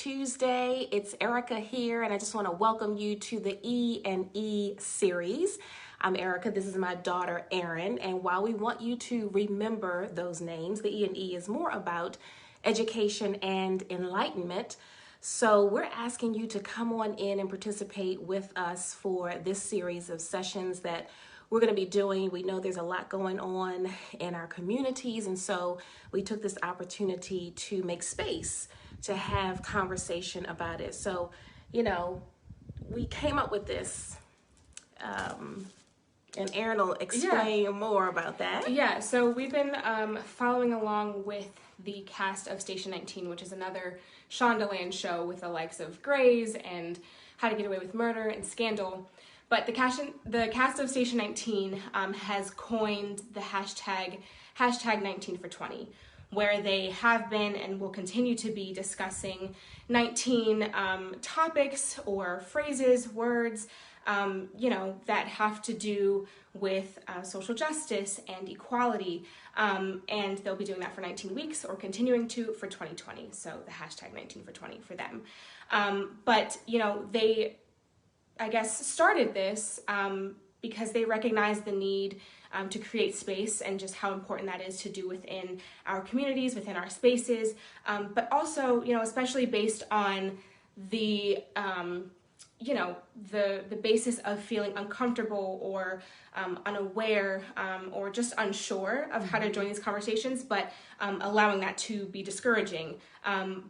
Tuesday. It's Ericka here, and I just want to welcome you to the E&E series. I'm Ericka. This is my daughter, Erin, and while we want you to remember those names, the E&E is more about education and enlightenment. So we're asking you to come on in and participate with us for this series of sessions that we're going to be doing. We know there's a lot going on in our communities, and so we took this opportunity to make space to have conversation about it. So, we came up with this, and Erin will explain more about that. Yeah, so we've been following along with the cast of Station 19, which is another Shondaland show with the likes of Grey's and How to Get Away with Murder and Scandal. But the cast of Station 19 has coined the hashtag 19 for 20, where they have been and will continue to be discussing 19 topics or phrases, words, that have to do with social justice and equality. And they'll be doing that for 19 weeks or continuing to for 2020. So the hashtag 19 for 20 for them. But they, I guess, started this because they recognize the need to create space and just how important that is to do within our communities, within our spaces, but also, especially based on the, the basis of feeling uncomfortable or unaware or just unsure of how to join these conversations, but allowing that to be discouraging.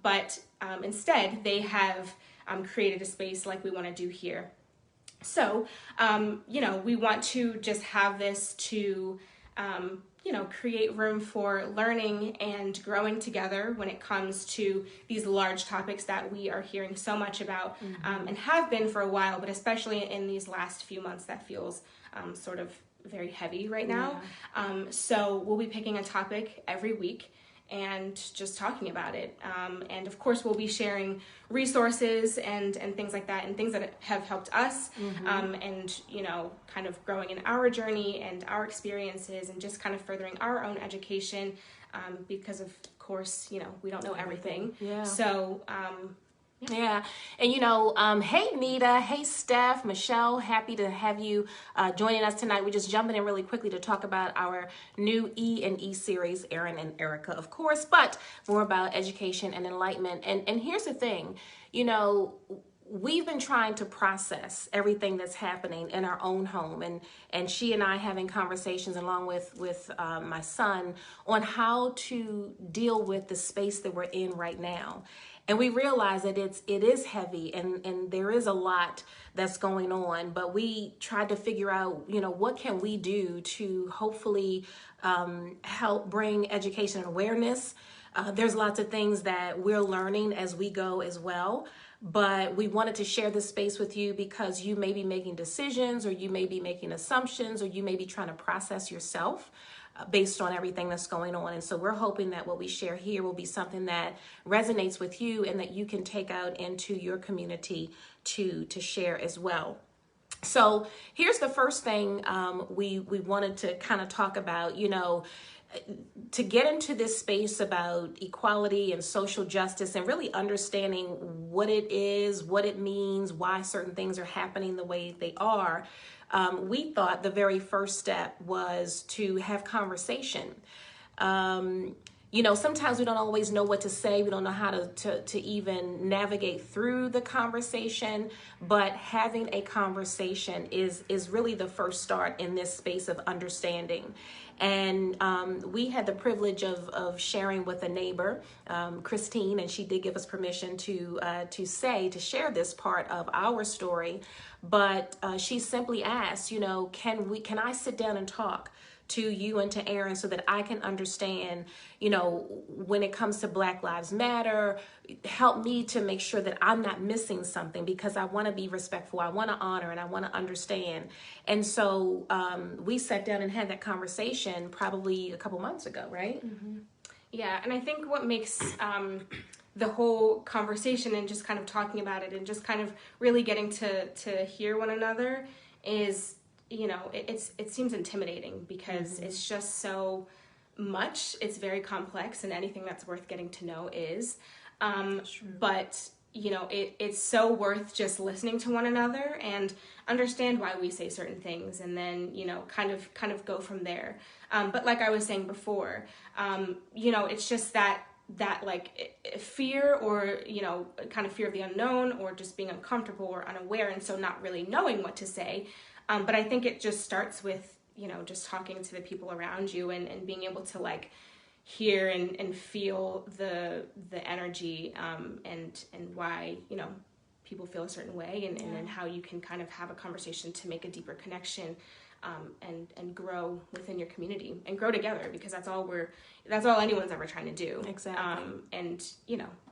But instead, they have created a space like we want to do here. So, we want to just have this to, create room for learning and growing together when it comes to these large topics that we are hearing so much about and have been for a while, but especially in these last few months that feels sort of very heavy right now. Yeah. So we'll be picking a topic every week and just talking about it. And of course, we'll be sharing resources and things like that and things that have helped us and, kind of growing in our journey and our experiences and just kind of furthering our own education because, of course, we don't know everything. Yeah. So, yeah. And, hey, Nita. Hey, Steph, Michelle. Happy to have you joining us tonight. We're just jumping in really quickly to talk about our new E&E series, Erin and Ericka, of course, but more about education and enlightenment. And here's the thing, we've been trying to process everything that's happening in our own home, and she and I having conversations along with my son on how to deal with the space that we're in right now. And we realize that it is heavy and there is a lot that's going on, but we tried to figure out, what can we do to hopefully help bring education and awareness. There's lots of things that we're learning as we go as well, but we wanted to share this space with you because you may be making decisions or you may be making assumptions or you may be trying to process yourself based on everything that's going on. And so we're hoping that what we share here will be something that resonates with you and that you can take out into your community to share as well. So here's the first thing we wanted to kind of talk about, to get into this space about equality and social justice and really understanding what it is, what it means, why certain things are happening the way they are. We thought the very first step was to have conversation. Sometimes we don't always know what to say. We don't know how to even navigate through the conversation, but having a conversation is really the first start in this space of understanding. And we had the privilege of sharing with a neighbor, Christine, and she did give us permission to share this part of our story. But she simply asked, can I sit down and talk to you and to Erin so that I can understand, when it comes to Black Lives Matter, help me to make sure that I'm not missing something because I want to be respectful, I want to honor, and I want to understand. And so we sat down and had that conversation probably a couple months ago, right? Mm-hmm. Yeah, and I think what makes the whole conversation and just kind of talking about it and just kind of really getting to hear one another is, it seems intimidating because it's just so much. It's very complex, and anything that's worth getting to know is. But it's so worth just listening to one another and understand why we say certain things, and then, kind of go from there. But like I was saying before, it's just that like fear, or, kind of fear of the unknown, or just being uncomfortable or unaware, and so not really knowing what to say. But I think it just starts with, just talking to the people around you, and being able to like hear and feel the energy, and why, people feel a certain way, and then how you can kind of have a conversation to make a deeper connection, and grow within your community and grow together, because that's all anyone's ever trying to do. Exactly. And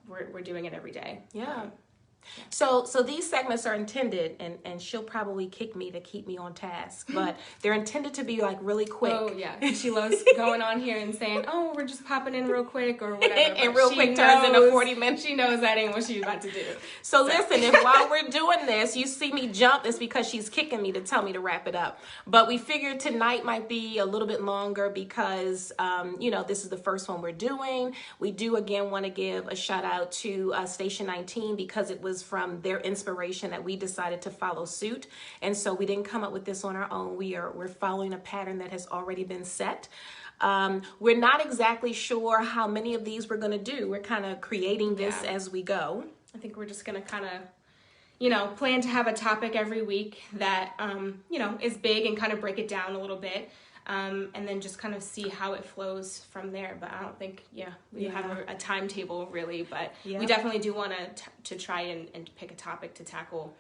we're doing it every day. Yeah. So these segments are intended, and she'll probably kick me to keep me on task, but they're intended to be like really quick. Oh yeah, she loves going on here and saying, "Oh, we're just popping in real quick," or whatever. And real quick turns into 40 minutes. She knows that ain't what she's about to do. So listen, if while we're doing this, you see me jump, it's because she's kicking me to tell me to wrap it up. But we figured tonight might be a little bit longer because, this is the first one we're doing. We do again want to give a shout out to Station 19, because it was from their inspiration that we decided to follow suit. And so we didn't come up with this on our own. We're following a pattern that has already been set. We're not exactly sure how many of these we're going to do. We're kind of creating this as we go. I think we're just going to kind of, plan to have a topic every week that, is big, and kind of break it down a little bit. And then just kind of see how it flows from there. But I don't think, we have a timetable really, but we definitely do want to try and pick a topic to tackle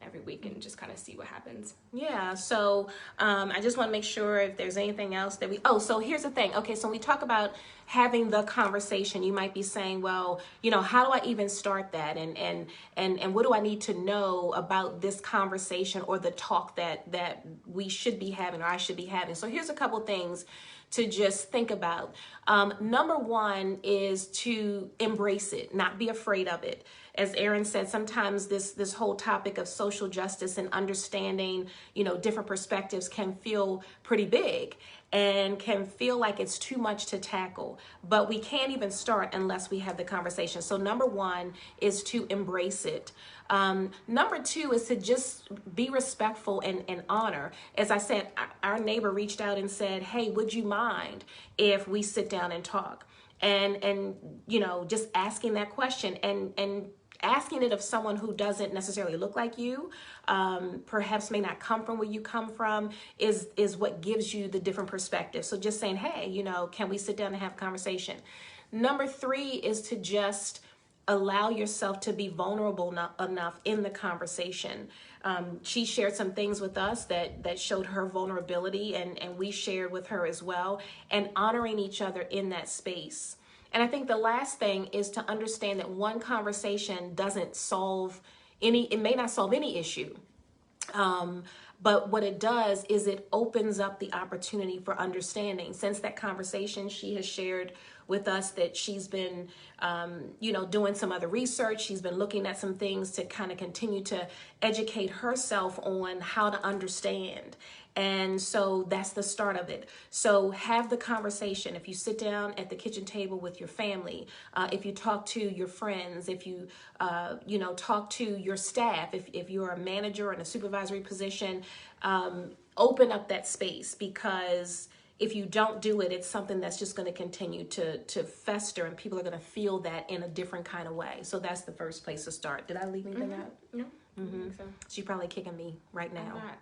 every week, and just kind of see what happens. Yeah, so I just want to make sure if there's anything else that so here's the thing. Okay, so when we talk about having the conversation, you might be saying, well, how do I even start that? And what do I need to know about this conversation, or the talk that we should be having, or I should be having? So here's a couple things to just think about. Number one is to embrace it, not be afraid of it. As Erin said, sometimes this whole topic of social justice and understanding, different perspectives can feel pretty big, and can feel like it's too much to tackle. But we can't even start unless we have the conversation. So number one is to embrace it. Number two is to just be respectful and honor. As I said, our neighbor reached out and said, hey, would you mind if we sit down and talk? And just asking that question, and asking it of someone who doesn't necessarily look like you, perhaps may not come from where you come from, is what gives you the different perspective. So just saying, hey, can we sit down and have a conversation? Number three is to just allow yourself to be vulnerable enough in the conversation. She shared some things with us that showed her vulnerability, and we shared with her as well, and honoring each other in that space. And I think the last thing is to understand that one conversation doesn't solve it may not solve any issue. But what it does is it opens up the opportunity for understanding. Since that conversation, she has shared with us that she's been, doing some other research. She's been looking at some things to kind of continue to educate herself on how to understand. And so that's the start of it. So have the conversation. If you sit down at the kitchen table with your family, if you talk to your friends, if you, talk to your staff, if you're a manager in a supervisory position, open up that space, because if you don't do it, it's something that's just going to continue to fester, and people are going to feel that in a different kind of way. So that's the first place to start. Did I leave anything out? No. Mm-hmm. So. She's probably kicking me right now. I'm not.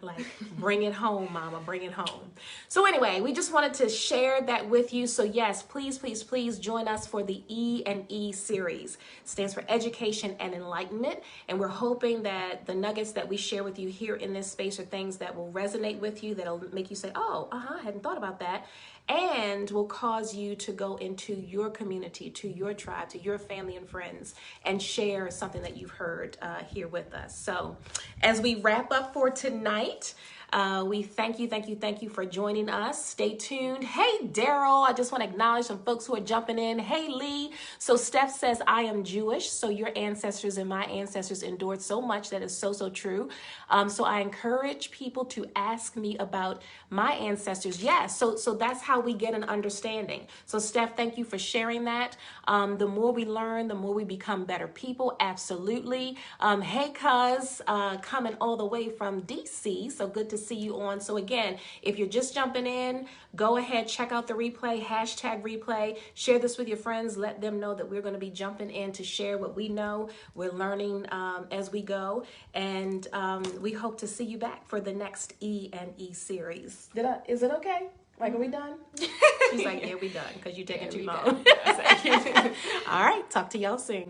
Like, bring it home, mama, bring it home. So anyway, we just wanted to share that with you. So yes, please, please, please join us for the E&E series. It stands for Education and Enlightenment. And we're hoping that the nuggets that we share with you here in this space are things that will resonate with you, that'll make you say, oh, I hadn't thought about that. And will cause you to go into your community, to your tribe, to your family and friends, and share something that you've heard here with us. So as we wrap up for tonight, We thank you for joining us. Stay tuned. Hey, Daryl, I just want to acknowledge some folks who are jumping in. Hey, Lee. So Steph says, I am Jewish, so your ancestors and my ancestors endured so much. That is so, so true. So I encourage people to ask me about my ancestors. Yes, so that's how we get an understanding. So Steph, thank you for sharing that. The more we learn, the more we become better people. Absolutely. Hey, cuz, coming all the way from DC. So good to see you on. So again, if you're just jumping in, go ahead, check out the replay, #replay, share this with your friends, let them know that we're going to be jumping in to share what we know. We're learning as we go, and we hope to see you back for the next E&E series. Is it okay? Like, are we done? She's like, yeah, we done, because you're taking too long. All right, talk to y'all soon.